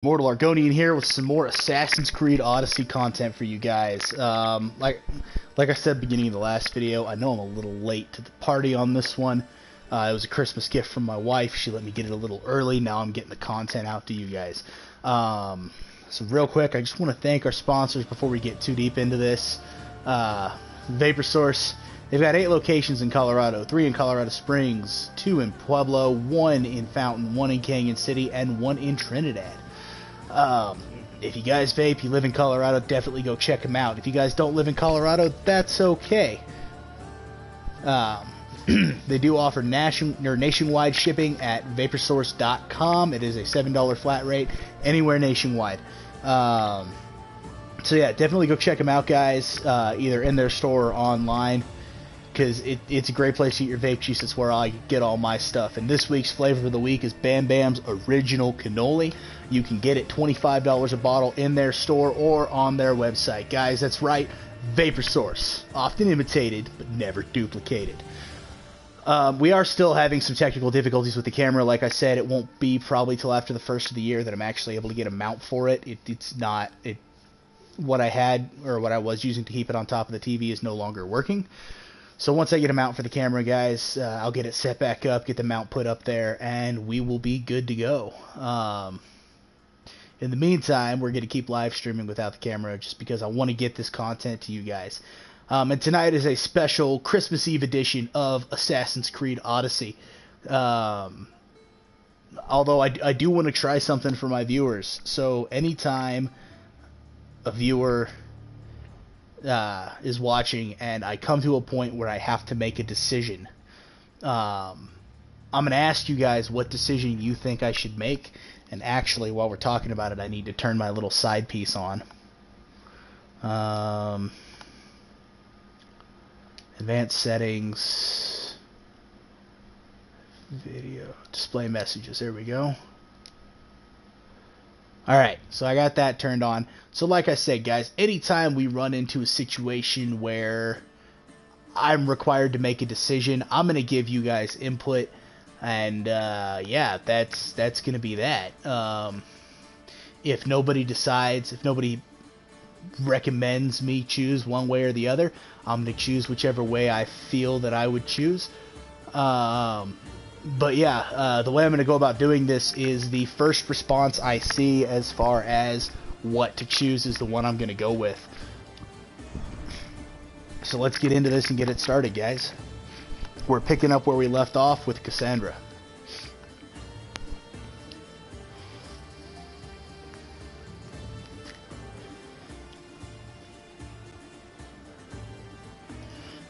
Mortal Argonian here with some more Assassin's Creed Odyssey content for you guys. Like I said beginning of the last video, I know I'm a little late to the party on this one. It was a Christmas gift from my wife. She let me get it a little early. Now I'm getting the content out to you guys. So real quick, I just want to thank our sponsors before we get too deep into this. Vapor Source. They've got 8 locations in Colorado, 3 in Colorado Springs, 2 in Pueblo, 1 in Fountain, 1 in Canyon City, and 1 in Trinidad. If you guys vape, you live in Colorado, definitely go check them out. If you guys don't live in Colorado, that's okay. They do offer nationwide shipping at vaporsource.com. It is a $7 flat rate anywhere nationwide. So yeah, definitely go check them out, guys, either in their store or online, because it's a great place to get your vape juice. It's where I get all my stuff. And this week's flavor of the week is Bam Bam's Original Cannoli. You can get it $25 a bottle in their store or on their website. Guys, that's right, Vapor Source. Often imitated, but never duplicated. We are still having some technical difficulties with the camera. Like I said, it won't be probably till after the first of the year that I'm actually able to get a mount for it. It's not... what I had, or what I was using to keep it on top of the TV is no longer working. So once I get a mount for the camera, guys, I'll get it set back up, get the mount put up there, and we will be good to go. In the meantime, we're going to keep live streaming without the camera just because I want to get this content to you guys. And tonight is a special Christmas Eve edition of Assassin's Creed Odyssey. Although I do want to try something for my viewers. So anytime a viewer is watching and I come to a point where I have to make a decision, I'm going to ask you guys what decision you think I should make. And actually, while we're talking about it, I need to turn my little side piece on. Advanced settings, video, display messages, there we go. Alright, so I got that turned on. So like I said, guys, anytime we run into a situation where I'm required to make a decision, I'm going to give you guys input. And, yeah, that's going to be that. If nobody decides, if nobody recommends me choose one way or the other, I'm going to choose whichever way I feel that I would choose. But yeah, the way I'm going to go about doing this is the first response I see as far as what to choose is the one I'm going to go with. So let's get into this and get it started, guys. We're picking up where we left off with Cassandra.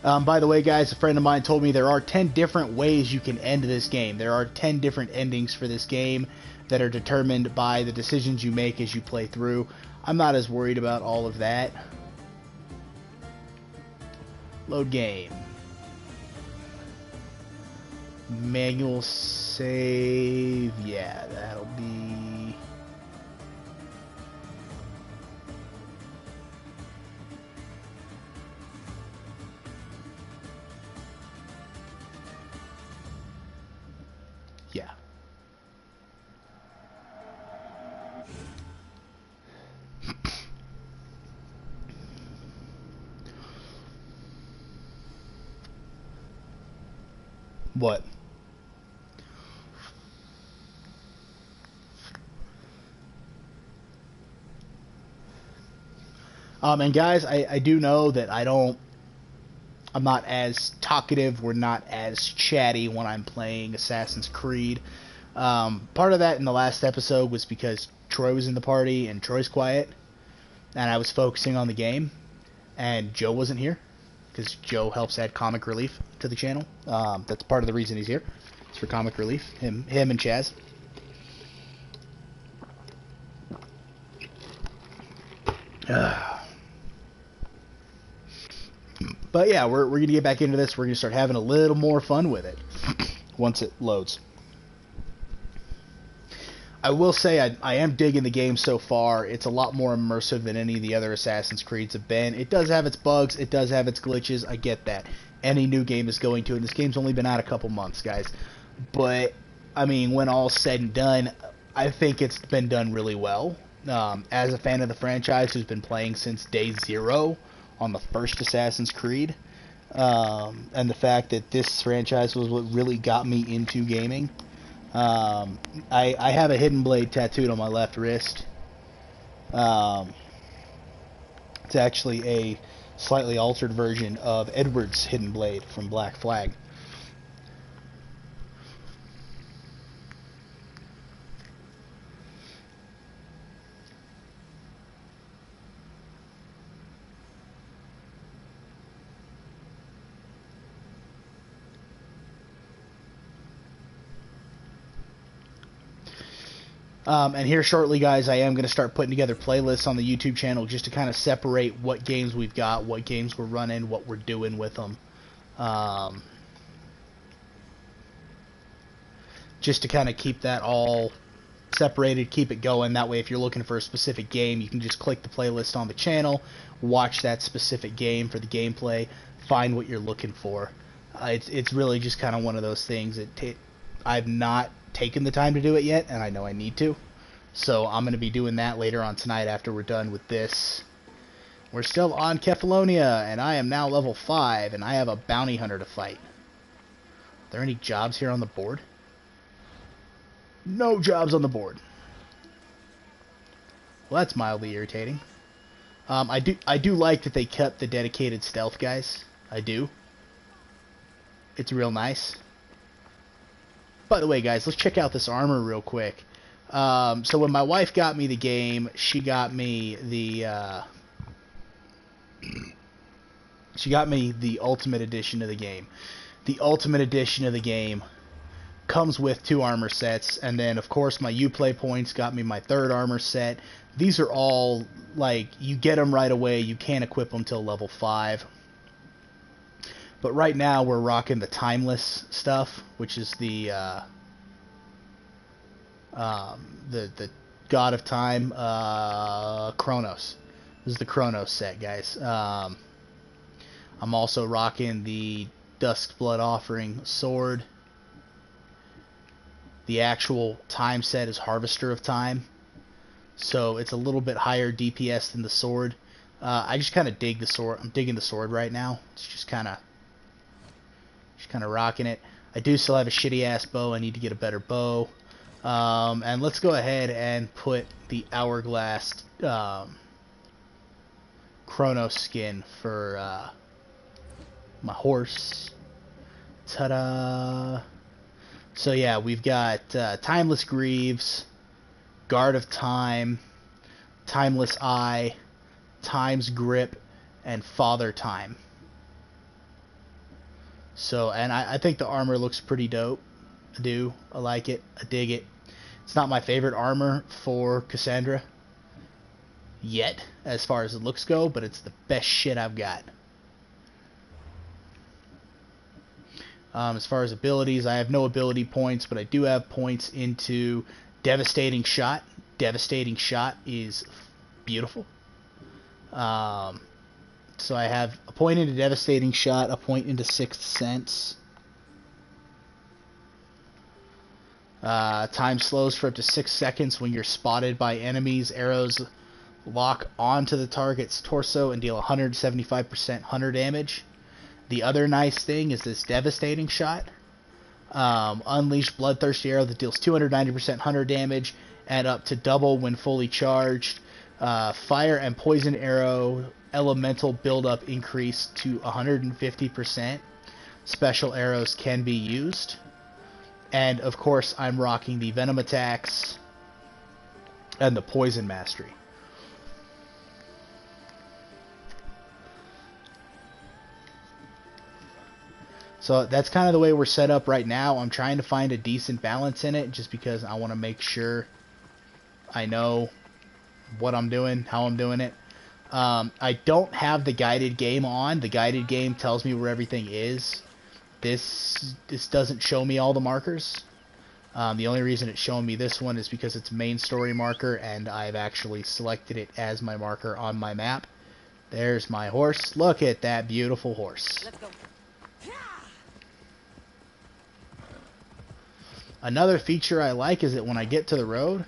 By the way, guys, a friend of mine told me there are 10 different ways you can end this game. There are 10 different endings for this game that are determined by the decisions you make as you play through. I'm not as worried about all of that. Load game. Manual save. Yeah, that'll be... yeah. What? And guys, I do know that I'm not as talkative, we're not as chatty when I'm playing Assassin's Creed. Part of that in the last episode was because Troy was in the party and Troy's quiet, and I was focusing on the game, and Joe wasn't here, because Joe helps add comic relief to the channel. That's part of the reason he's here. It's for comic relief. Him and Chaz. But yeah, we're going to get back into this. We're going to start having a little more fun with it once it loads. I will say I am digging the game so far. It's a lot more immersive than any of the other Assassin's Creeds have been. It does have its bugs. It does have its glitches. I get that. Any new game is going to, and this game's only been out a couple months, guys. But, I mean, when all's said and done, I think it's been done really well. As a fan of the franchise who's been playing since day zero on the first Assassin's Creed, and the fact that this franchise was what really got me into gaming. I have a Hidden Blade tattooed on my left wrist. Um, it's actually a slightly altered version of Edward's Hidden Blade from Black Flag. And here shortly, guys, I am going to start putting together playlists on the YouTube channel just to kind of separate what games we've got, what games we're running, what we're doing with them. Just to kind of keep that all separated, keep it going. That way, if you're looking for a specific game, you can just click the playlist on the channel, watch that specific game for the gameplay, find what you're looking for. It's really just kind of one of those things that I've not taken the time to do it yet, and I know I need to. So I'm going to be doing that later on tonight after we're done with this. We're still on Kefalonia, and I am now level 5, and I have a bounty hunter to fight. Are there any jobs here on the board? No jobs on the board. Well, that's mildly irritating. I do like that they kept the dedicated stealth guys. I do. It's real nice. By the way, guys, let's check out this armor real quick. So when my wife got me the game, she got me the Ultimate Edition of the game. The Ultimate Edition of the game comes with 2 armor sets, and then of course my Uplay points got me my 3rd armor set. These are all like you get them right away. You can't equip them till level 5. But right now we're rocking the timeless stuff, which is the God of Time, Chronos. This is the Chronos set, guys. I'm also rocking the Dusk's Blood Offering sword. The actual time set is Harvester of Time, so it's a little bit higher DPS than the sword. I just kind of dig the sword. I'm digging the sword right now. It's just kind of rocking it. I do still have a shitty ass bow. I need to get a better bow. And let's go ahead and put the Hourglass Chronos skin for my horse. Ta-da! So yeah, we've got Timeless Greaves, Guard of Time, Timeless Eye, Time's Grip, and Father Time. So, and I think the armor looks pretty dope. I do. I like it. I dig it. It's not my favorite armor for Cassandra yet, as far as the looks go, but it's the best shit I've got. As far as abilities, I have no ability points, but I do have points into Devastating Shot. Devastating Shot is beautiful. So I have a point into Devastating Shot, a point into Sixth Sense. Time slows for up to 6 seconds when you're spotted by enemies. Arrows lock onto the target's torso and deal 175% hunter damage. The other nice thing is this Devastating Shot. Unleash Bloodthirsty Arrow that deals 290% hunter damage and up to double when fully charged. Fire and Poison Arrow elemental buildup increase to 150%. Special arrows can be used. And of course, I'm rocking the Venom attacks and the Poison Mastery. So that's kind of the way we're set up right now. I'm trying to find a decent balance in it just because I want to make sure I know what I'm doing, how I'm doing it. I don't have the guided game on. The guided game tells me where everything is. This doesn't show me all the markers. The only reason it's showing me this one is because it's main story marker, and I've actually selected it as my marker on my map. There's my horse. Look at that beautiful horse. Let's go. Another feature I like is that when I get to the road,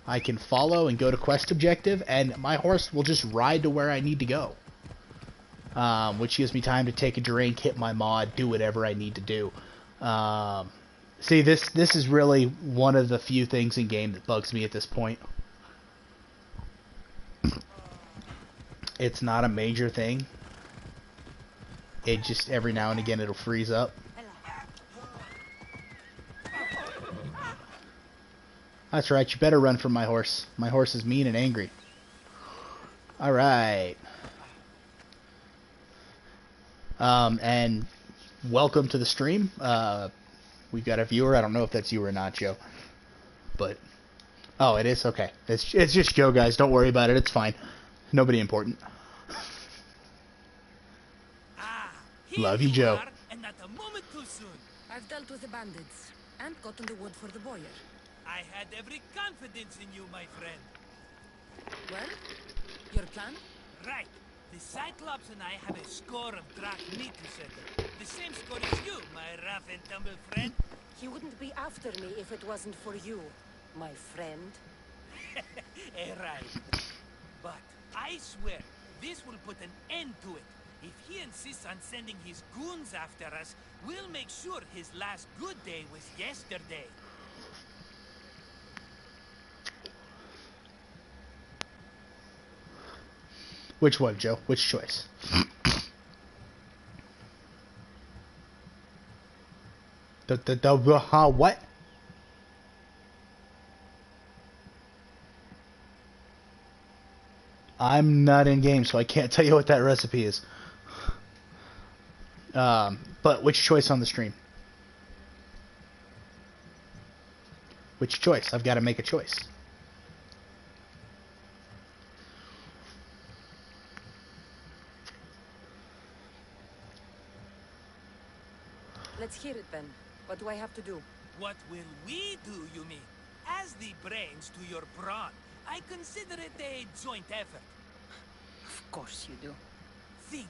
I can follow and go to quest objective, and my horse will just ride to where I need to go. Which gives me time to take a drink, hit my mod, do whatever I need to do. See, this is really one of the few things in game that bugs me at this point. It's not a major thing. It just, every now and again, it'll freeze up. That's right, you better run from my horse. My horse is mean and angry. Alright. And welcome to the stream. We've got a viewer. I don't know if that's you or not, Joe. But, oh, it is? Okay. It's just Joe, guys. Don't worry about it. It's fine. Nobody important. Love you, Joe. And not a moment too soon. I've dealt with the bandits and gotten the wood for the boiler. I had every confidence in you, my friend. Well, your plan? Right. The Cyclops and I have a score of Drac meat to settle. The same score as you, my rough and tumble friend. He wouldn't be after me if it wasn't for you, my friend. Right. But I swear, this will put an end to it. If he insists on sending his goons after us, we'll make sure his last good day was yesterday. Which one, Joe? Which choice? What? I'm not in game, so I can't tell you what that recipe is. But which choice on the stream? Which choice? I've got to make a choice. Let's hear it then. What do I have to do? What will we do, you mean? As the brains to your brawn, I consider it a joint effort. Of course you do. Think,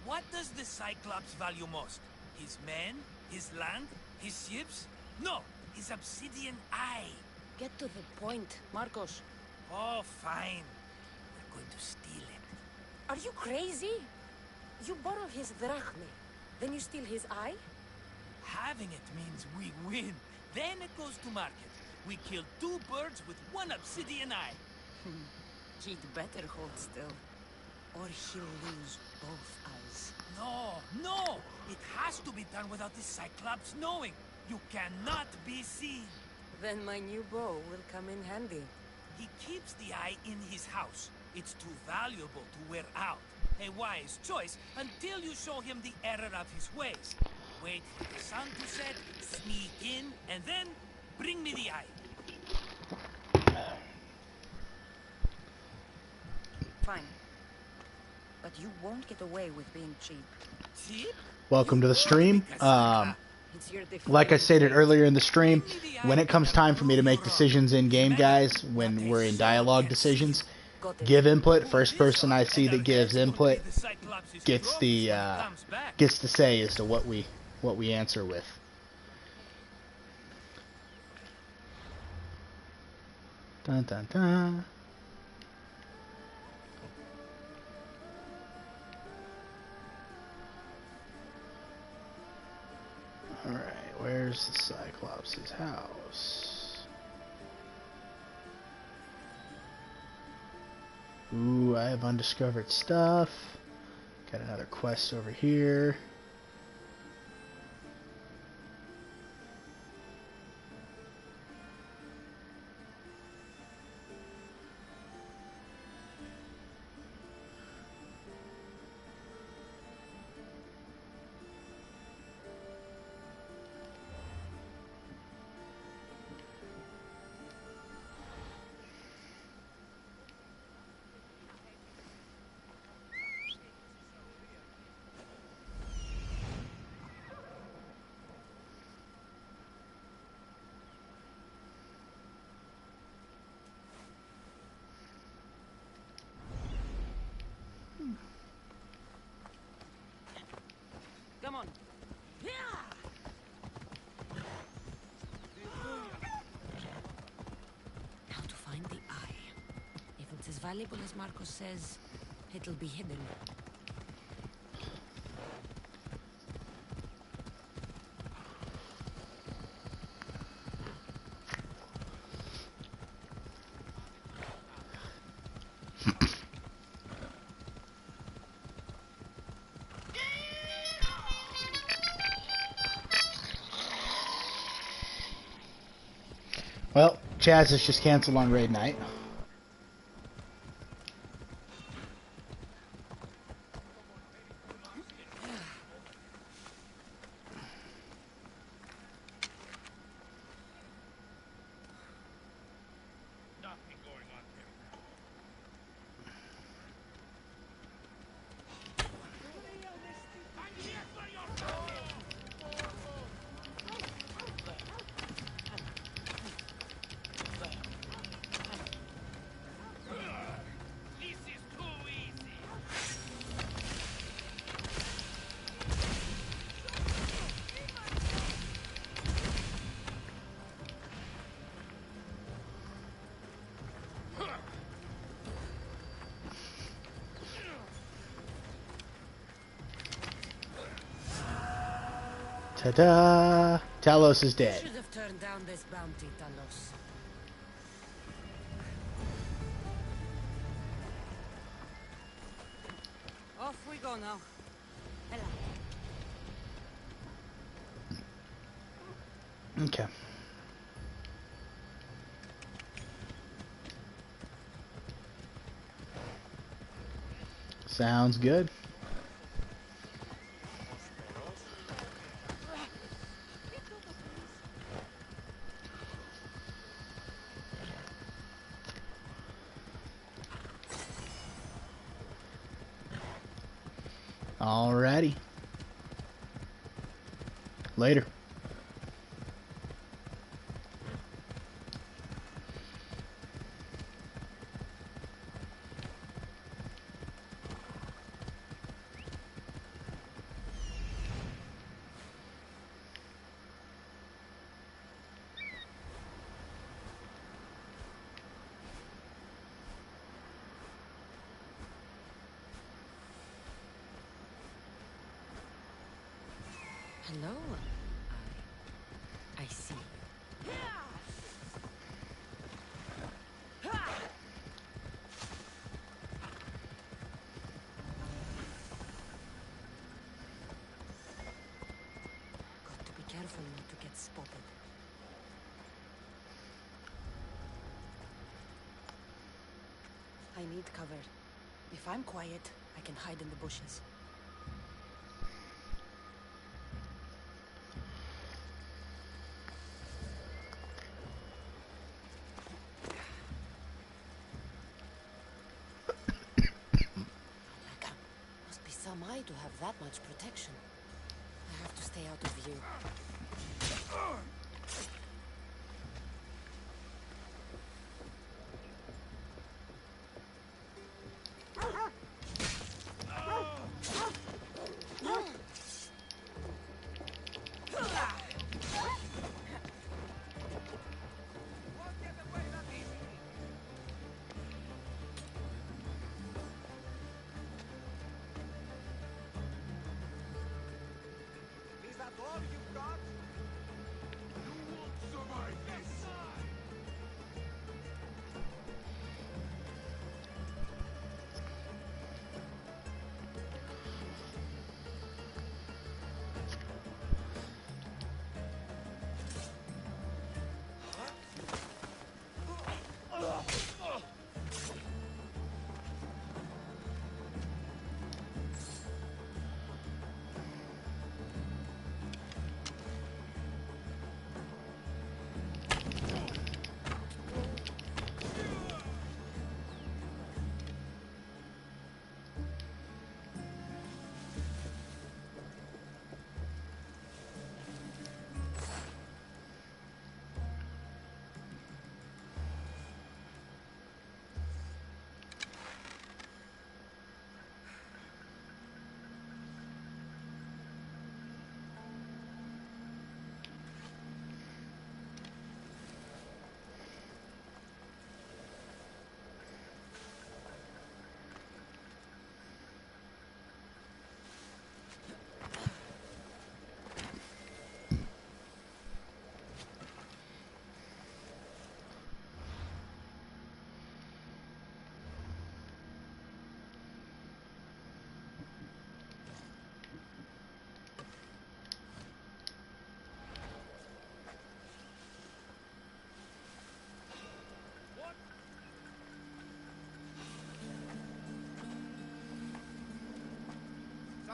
what does the Cyclops value most? His men? His land? His ships? No, his obsidian eye. Get to the point, Marcos. Oh, fine. We're going to steal it. Are you crazy? You borrow his drachme, then you steal his eye? Having it means we win. Then it goes to market. We kill 2 birds with 1 obsidian eye. He'd better hold still, or he'll lose both eyes. No! It has to be done without the Cyclops knowing. You cannot be seen. Then my new bow will come in handy. He keeps the eye in his house. It's too valuable to wear out. A wise choice until you show him the error of his ways. Wait for the sun to set, sneak in, and then bring me the eye. Fine. But you won't get away with being cheap. Cheap? Welcome to the stream. Like I stated earlier in the stream, when it comes time for me to make decisions in game, guys, when we're in dialogue decisions, give input. First person I see that gives input gets the say as to what we answer with. Dun dun dun. Alright, where's the Cyclops' house? Ooh, I have undiscovered stuff. Got another quest over here. valuable as Marcos says, it'll be hidden. Well, Chaz has just canceled on raid night. Ta-da! Talos is dead. Should have turned down this bounty, Talos. Off we go now. Hello. Okay. Sounds good. Alrighty. Later. Hello. I see. Got to be careful not to get spotted. I need cover. If I'm quiet, I can hide in the bushes. Must be some eye to have that much protection. I have to stay out of view.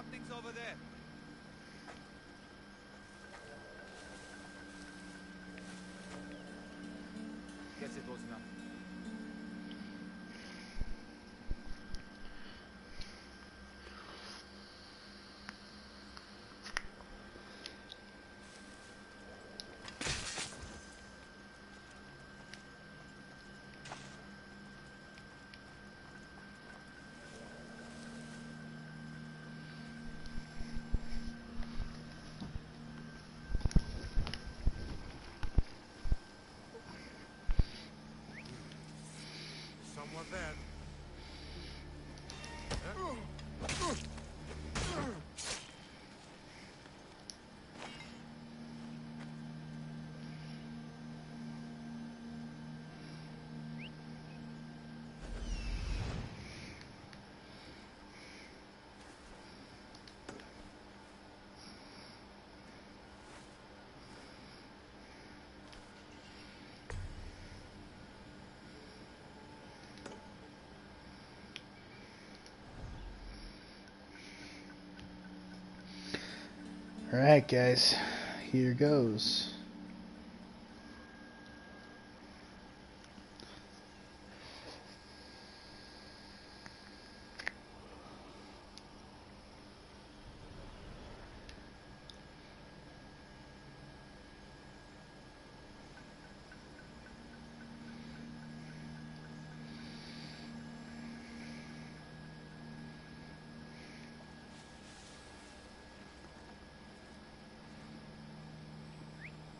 Something's over there. Guess it was nothing. Someone there. Alright, guys. Here goes.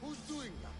Who's doing that?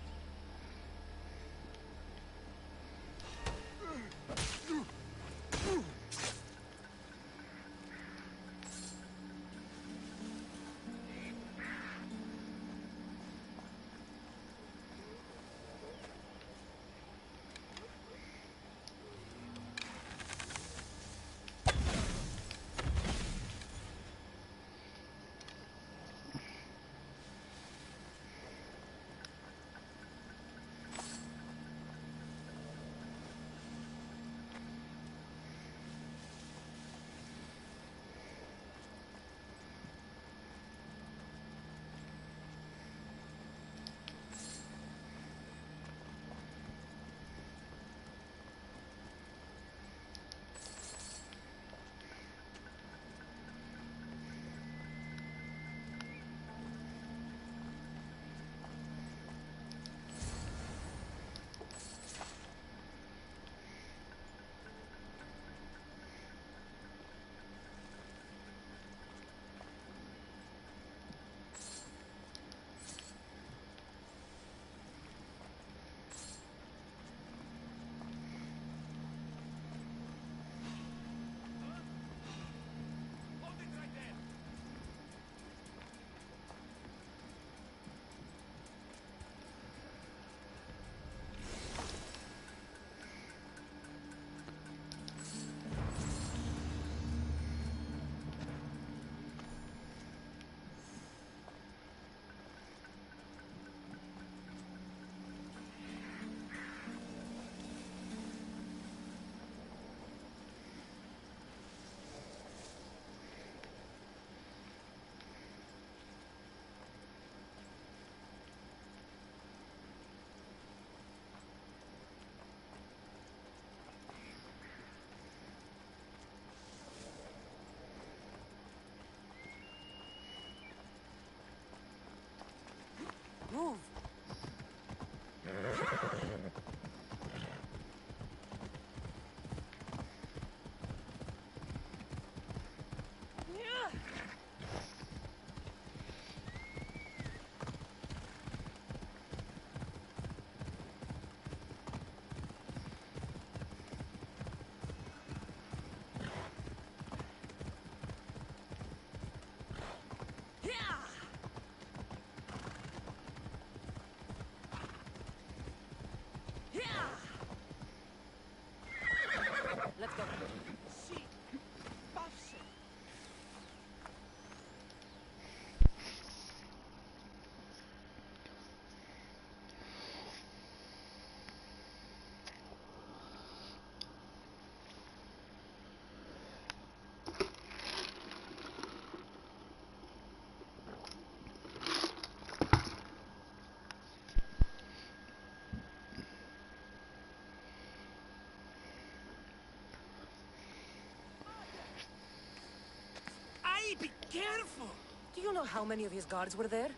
Easy, be careful. Do you know how many of his guards were there?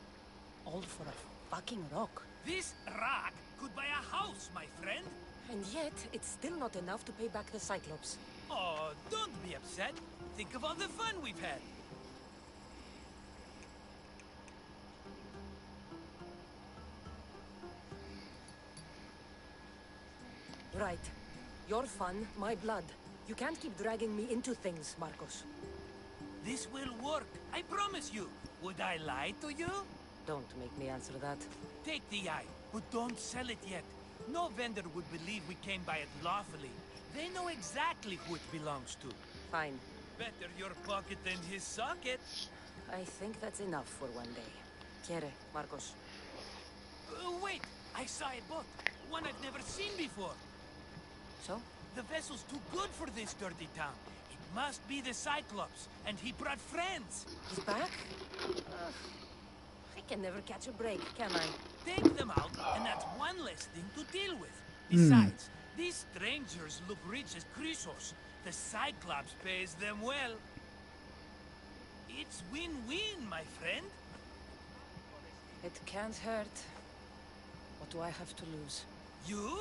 All for a fucking rock. This rock could buy a house, my friend. And yet, it's still not enough to pay back the Cyclops. Oh, don't be upset. Think of all the fun we've had. Right. Your fun, my blood. You can't keep dragging me into things, Marcos. This will work, I promise you. Would I lie to you? Don't make me answer that. Take the eye, but don't sell it yet. No vendor would believe we came by it lawfully. They know exactly who it belongs to. Fine. Better your pocket than his socket. I think that's enough for one day. Quiere, Marcos. Wait, I saw a boat. One I've never seen before. So? The vessel's too good for this dirty town. It must be the Cyclops, and he brought friends. He's back? I can never catch a break, can I? Take them out, and that's one less thing to deal with. Besides, these strangers look rich as Chrysos. The Cyclops pays them well. It's win-win, my friend. It can't hurt. What do I have to lose? You?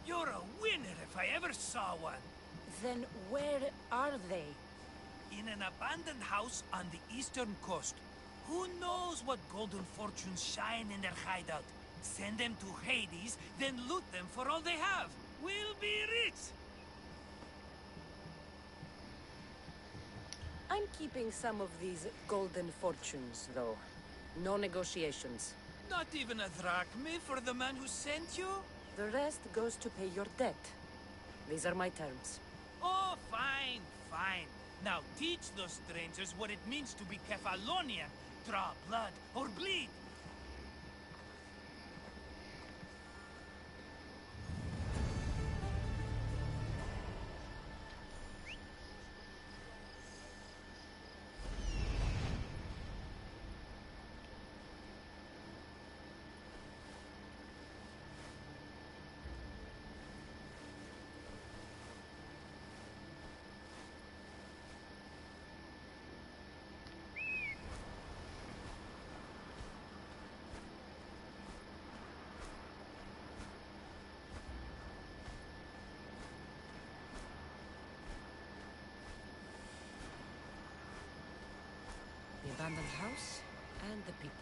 You're a winner if I ever saw one. Then where are they? In an abandoned house on the eastern coast. Who knows what golden fortunes shine in their hideout? Send them to Hades, then loot them for all they have. We'll be rich. I'm keeping some of these golden fortunes, though. No negotiations. Not even a drachme for the man who sent you? The rest goes to pay your debt. These are my terms. Oh, fine, fine. Now teach those strangers what it means to be Kefalonian. Draw blood or bleed. The abandoned house and the people.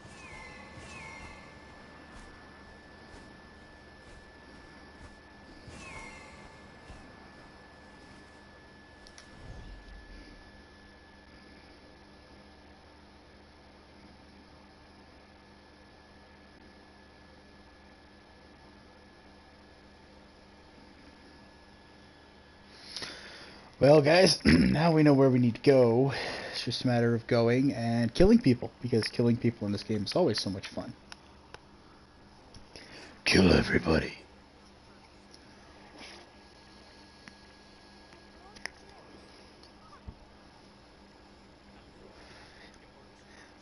Well, guys, now we know where we need to go. It's just a matter of going and killing people, because killing people in this game is always so much fun. Kill everybody.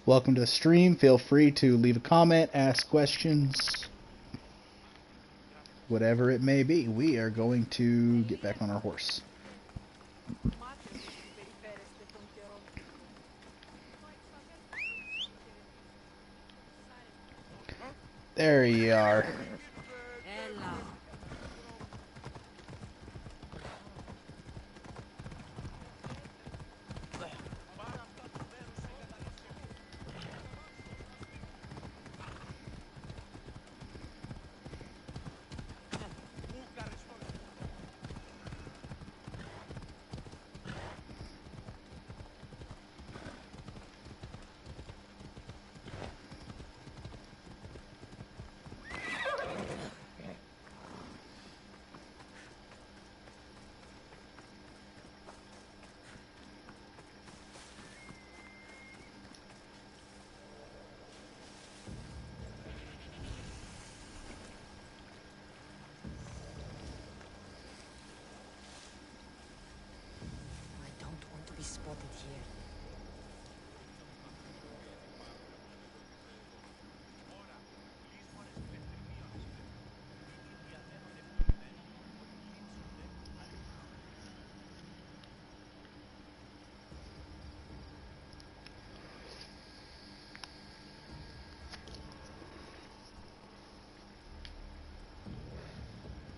Welcome to the stream. Feel free to leave a comment, ask questions, whatever it may be. We are going to get back on our horse. There you are.